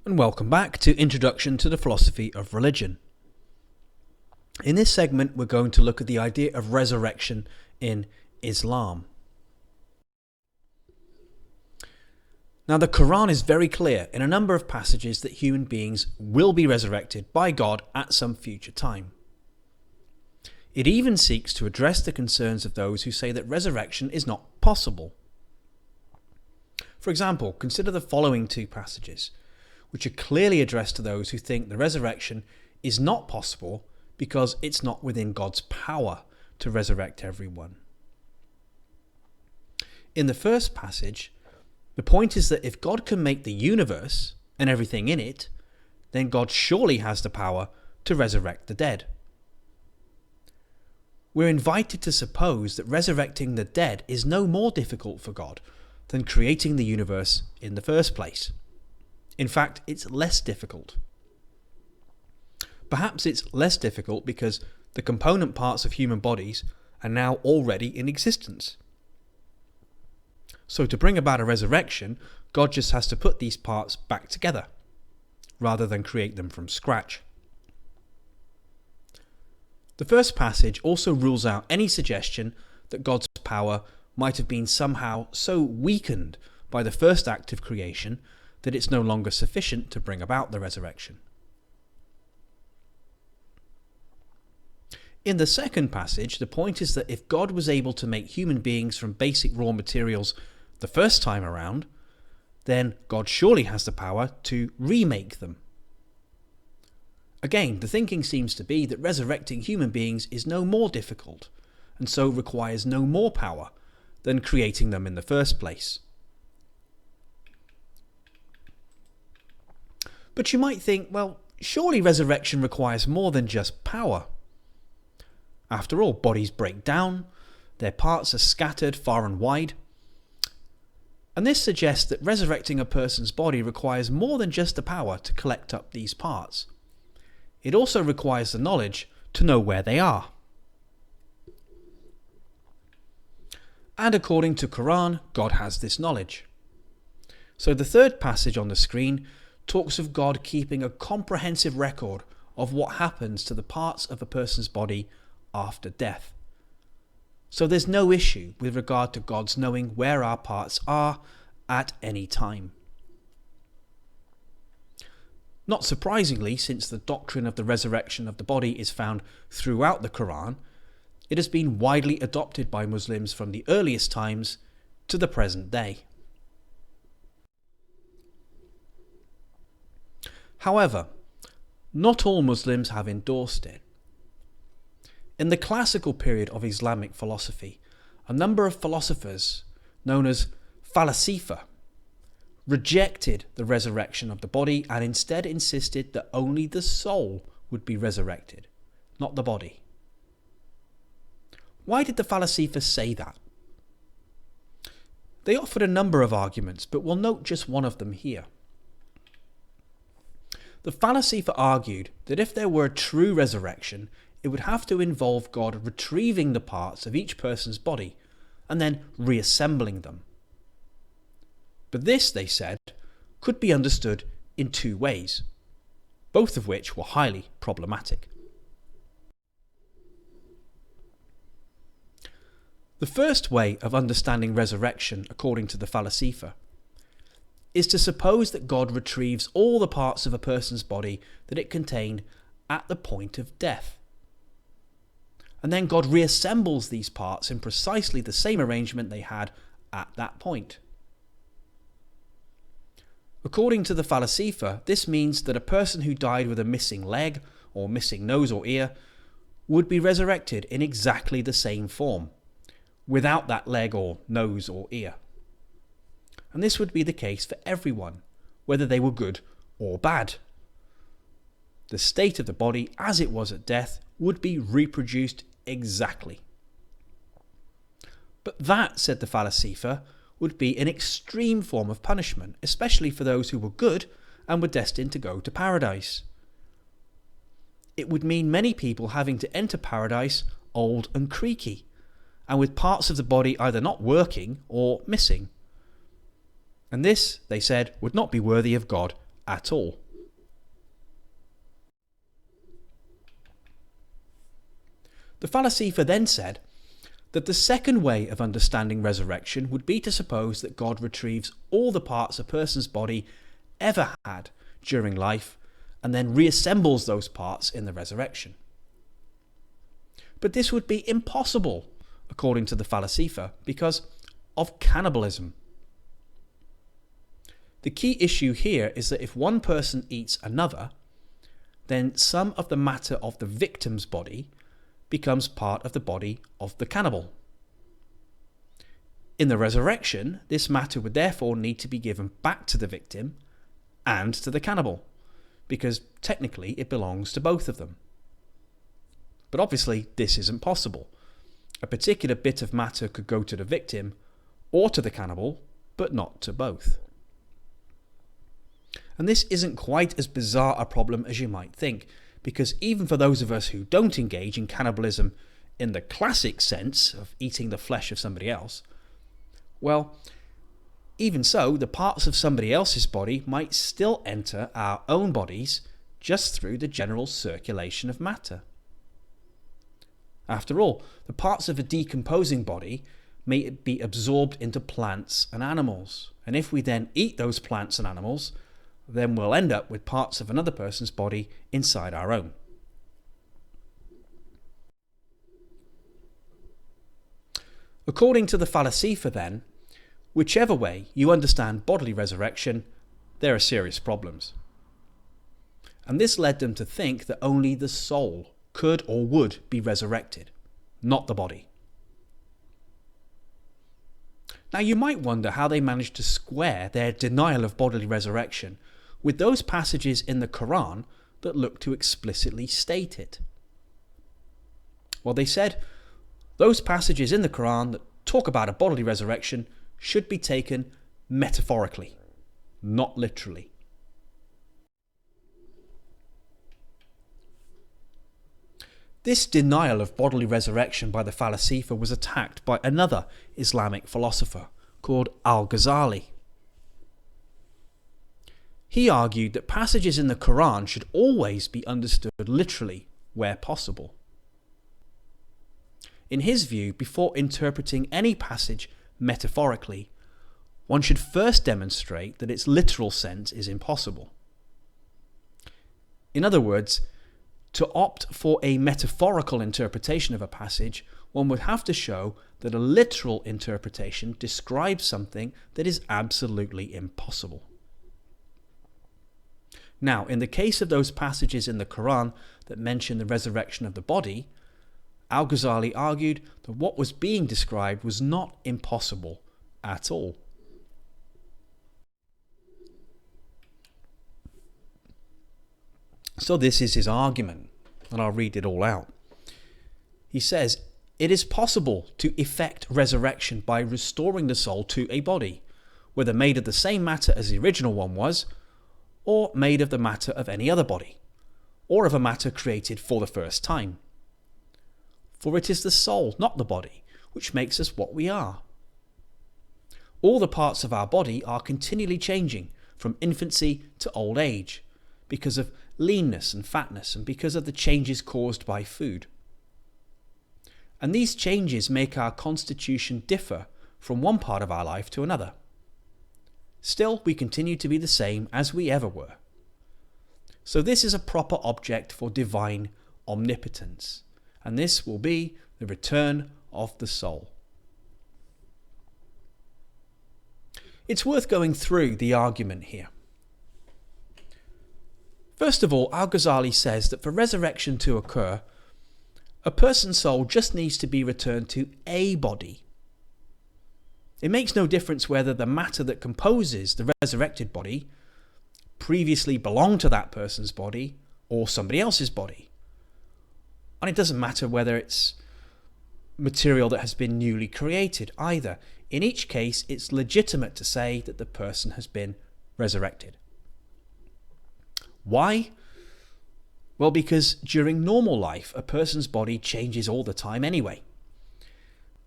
and welcome back to Introduction to the Philosophy of Religion. In this segment, we're going to look at the idea of resurrection in Islam. Now, the Quran is very clear in a number of passages that human beings will be resurrected by God at some future time. It even seeks to address the concerns of those who say that resurrection is not possible. For example, consider the following two passages, which are clearly addressed to those who think the resurrection is not possible because it's not within God's power to resurrect everyone. In the first passage, the point is that if God can make the universe and everything in it, then God surely has the power to resurrect the dead. We're invited to suppose that resurrecting the dead is no more difficult for God than creating the universe in the first place. In fact, it's less difficult. Perhaps it's less difficult because the component parts of human bodies are now already in existence. So to bring about a resurrection, God just has to put these parts back together, rather than create them from scratch. The first passage also rules out any suggestion that God's power might have been somehow so weakened by the first act of creation that it's no longer sufficient to bring about the resurrection. In the second passage, the point is that if God was able to make human beings from basic raw materials the first time around, then God surely has the power to remake them. Again, the thinking seems to be that resurrecting human beings is no more difficult, and so requires no more power than creating them in the first place. But you might think, well, surely resurrection requires more than just power. After all, bodies break down, their parts are scattered far and wide. And this suggests that resurrecting a person's body requires more than just the power to collect up these parts. It also requires the knowledge to know where they are. And according to Quran, God has this knowledge. So the third passage on the screen talks of God keeping a comprehensive record of what happens to the parts of a person's body after death. So there's no issue with regard to God's knowing where our parts are at any time. Not surprisingly, since the doctrine of the resurrection of the body is found throughout the Quran, it has been widely adopted by Muslims from the earliest times to the present day. However, not all Muslims have endorsed it. In the classical period of Islamic philosophy, a number of philosophers, known as falasifa, rejected the resurrection of the body and instead insisted that only the soul would be resurrected, not the body. Why did the falasifa say that? They offered a number of arguments, but we'll note just one of them here. The falasifa argued that if there were a true resurrection, it would have to involve God retrieving the parts of each person's body and then reassembling them. But this, they said, could be understood in two ways, both of which were highly problematic. The first way of understanding resurrection, according to the falasifa, is to suppose that God retrieves all the parts of a person's body that it contained at the point of death. And then God reassembles these parts in precisely the same arrangement they had at that point. According to the falasifa, this means that a person who died with a missing leg or missing nose or ear would be resurrected in exactly the same form, without that leg or nose or ear. And this would be the case for everyone, whether they were good or bad. The state of the body as it was at death would be reproduced exactly. But that, said the falasifa, would be an extreme form of punishment, especially for those who were good and were destined to go to paradise. It would mean many people having to enter paradise old and creaky, and with parts of the body either not working or missing. And this, they said, would not be worthy of God at all. The falasifa then said that the second way of understanding resurrection would be to suppose that God retrieves all the parts a person's body ever had during life and then reassembles those parts in the resurrection. But this would be impossible, according to the falasifa, because of cannibalism. The key issue here is that if one person eats another, then some of the matter of the victim's body becomes part of the body of the cannibal. In the resurrection, this matter would therefore need to be given back to the victim and to the cannibal, because technically it belongs to both of them. But obviously this isn't possible. A particular bit of matter could go to the victim or to the cannibal, but not to both. And this isn't quite as bizarre a problem as you might think, because even for those of us who don't engage in cannibalism in the classic sense of eating the flesh of somebody else, well, even so, the parts of somebody else's body might still enter our own bodies just through the general circulation of matter. After all, the parts of a decomposing body may be absorbed into plants and animals, and if we then eat those plants and animals, then we'll end up with parts of another person's body inside our own. According to the falasifa then, whichever way you understand bodily resurrection, there are serious problems. And this led them to think that only the soul could or would be resurrected, not the body. Now you might wonder how they managed to square their denial of bodily resurrection with those passages in the Quran that look to explicitly state it. Well, they said those passages in the Quran that talk about a bodily resurrection should be taken metaphorically, not literally. This denial of bodily resurrection by the falasifa was attacked by another Islamic philosopher called al-Ghazali. He argued that passages in the Quran should always be understood literally where possible. In his view, before interpreting any passage metaphorically, one should first demonstrate that its literal sense is impossible. In other words, to opt for a metaphorical interpretation of a passage, one would have to show that a literal interpretation describes something that is absolutely impossible. Now, in the case of those passages in the Quran that mention the resurrection of the body, al-Ghazali argued that what was being described was not impossible at all. So this is his argument, and I'll read it all out. He says, it is possible to effect resurrection by restoring the soul to a body, whether made of the same matter as the original one was, or made of the matter of any other body, or of a matter created for the first time. For it is the soul, not the body, which makes us what we are. All the parts of our body are continually changing from infancy to old age, because of leanness and fatness, and because of the changes caused by food. And these changes make our constitution differ from one part of our life to another. Still, we continue to be the same as we ever were. So this is a proper object for divine omnipotence, and this will be the return of the soul. It's worth going through the argument here. First of all, al-Ghazali says that for resurrection to occur, a person's soul just needs to be returned to a body. It makes no difference whether the matter that composes the resurrected body previously belonged to that person's body or somebody else's body. And it doesn't matter whether it's material that has been newly created either. In each case, it's legitimate to say that the person has been resurrected. Why? Well, because during normal life, a person's body changes all the time anyway.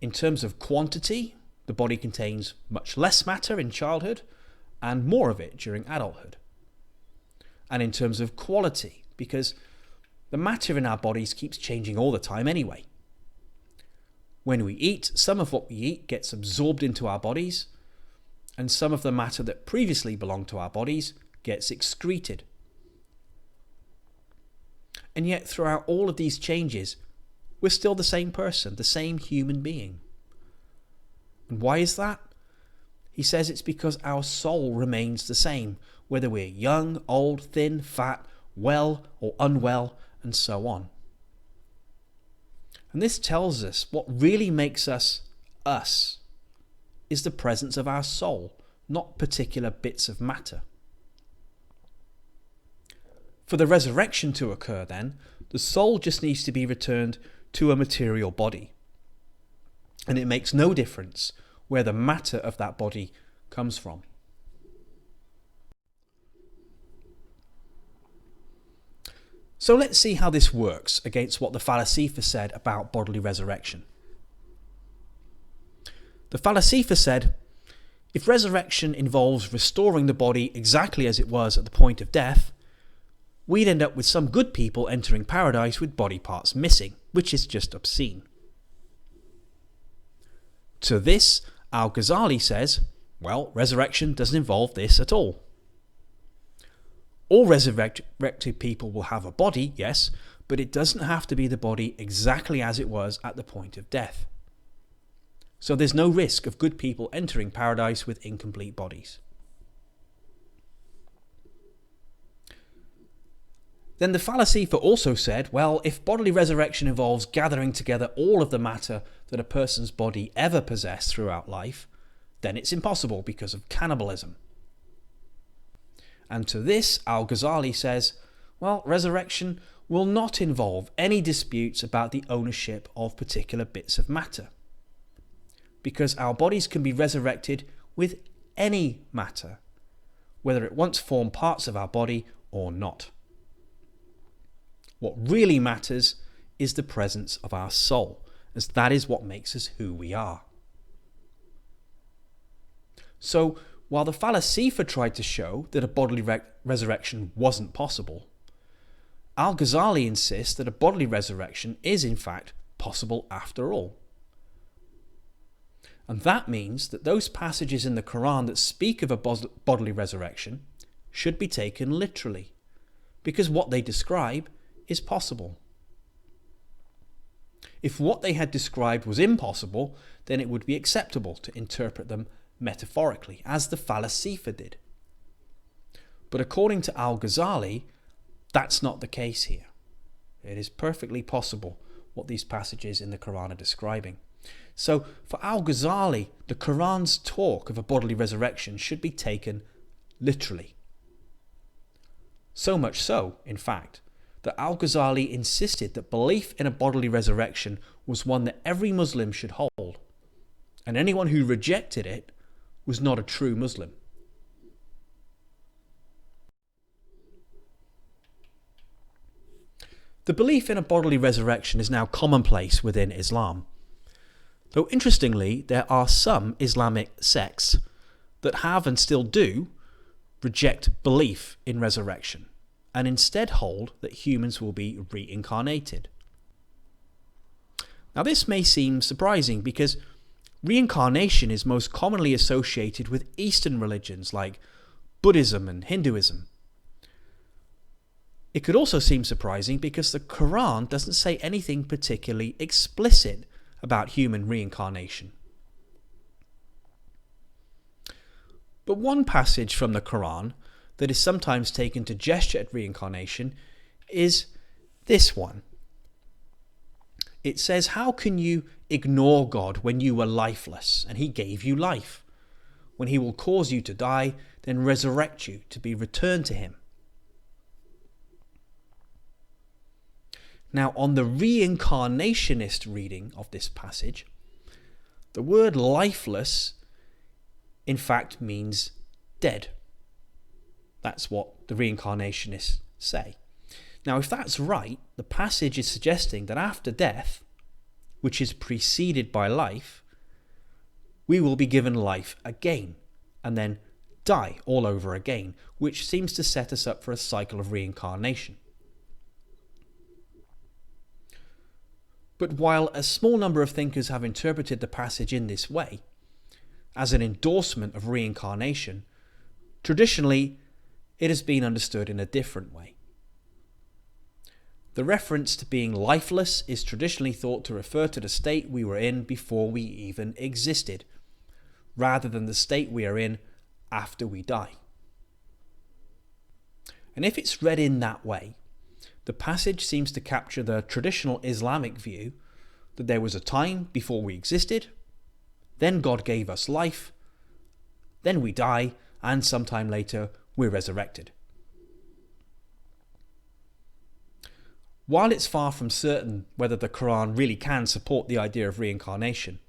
In terms of quantity, the body contains much less matter in childhood and more of it during adulthood. and in terms of quality, because the matter in our bodies keeps changing all the time anyway. When we eat, some of what we eat gets absorbed into our bodies, and some of the matter that previously belonged to our bodies gets excreted. And yet throughout all of these changes, we're still the same person, the same human being. And why is that? He says it's because our soul remains the same, whether we're young, old, thin, fat, well or unwell, and so on. And this tells us what really makes us us is the presence of our soul, not particular bits of matter. For the resurrection to occur then, the soul just needs to be returned to a material body. And it makes no difference where the matter of that body comes from. So let's see how this works against what the falasifa said about bodily resurrection. The falasifa said, if resurrection involves restoring the body exactly as it was at the point of death, we'd end up with some good people entering paradise with body parts missing, which is just obscene. To this, al-Ghazali says, well, resurrection doesn't involve this at all. All resurrected people will have a body, yes, but it doesn't have to be the body exactly as it was at the point of death. So there's no risk of good people entering paradise with incomplete bodies. Then the falasifa also said, well, if bodily resurrection involves gathering together all of the matter that a person's body ever possessed throughout life, then it's impossible because of cannibalism. And to this, al-Ghazali says, well, resurrection will not involve any disputes about the ownership of particular bits of matter, because our bodies can be resurrected with any matter, whether it once formed parts of our body or not. What really matters is the presence of our soul, as that is what makes us who we are. So, while the falasifa tried to show that a bodily resurrection wasn't possible, al-Ghazali insists that a bodily resurrection is in fact possible after all. And that means that those passages in the Quran that speak of a bodily resurrection should be taken literally, because what they describe is possible. If what they had described was impossible, then it would be acceptable to interpret them metaphorically, as the falasifa did. But according to al-Ghazali, that's not the case here. It is perfectly possible what these passages in the Quran are describing. So for al-Ghazali, the Quran's talk of a bodily resurrection should be taken literally. So much so, in fact, that al-Ghazali insisted that belief in a bodily resurrection was one that every Muslim should hold, and anyone who rejected it was not a true Muslim. The belief in a bodily resurrection is now commonplace within Islam, though interestingly there are some Islamic sects that have and still do reject belief in resurrection and instead hold that humans will be reincarnated. Now this may seem surprising because reincarnation is most commonly associated with Eastern religions like Buddhism and Hinduism. It could also seem surprising because the Quran doesn't say anything particularly explicit about human reincarnation. But one passage from the Quran that is sometimes taken to gesture at reincarnation is this one. It says, how can you ignore God when you were lifeless and he gave you life? When he will cause you to die, then resurrect you to be returned to him. Now, on the reincarnationist reading of this passage, the word lifeless in fact means dead. That's what the reincarnationists say. Now, if that's right, the passage is suggesting that after death, which is preceded by life, we will be given life again and then die all over again, which seems to set us up for a cycle of reincarnation. But while a small number of thinkers have interpreted the passage in this way, as an endorsement of reincarnation, traditionally it has been understood in a different way. The reference to being lifeless is traditionally thought to refer to the state we were in before we even existed, rather than the state we are in after we die. And if it's read in that way, the passage seems to capture the traditional Islamic view that there was a time before we existed, then God gave us life, then we die, and sometime later we're resurrected. While it's far from certain whether the Quran really can support the idea of reincarnation,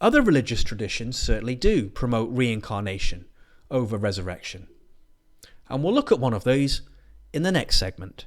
other religious traditions certainly do promote reincarnation over resurrection. And we'll look at one of those in the next segment.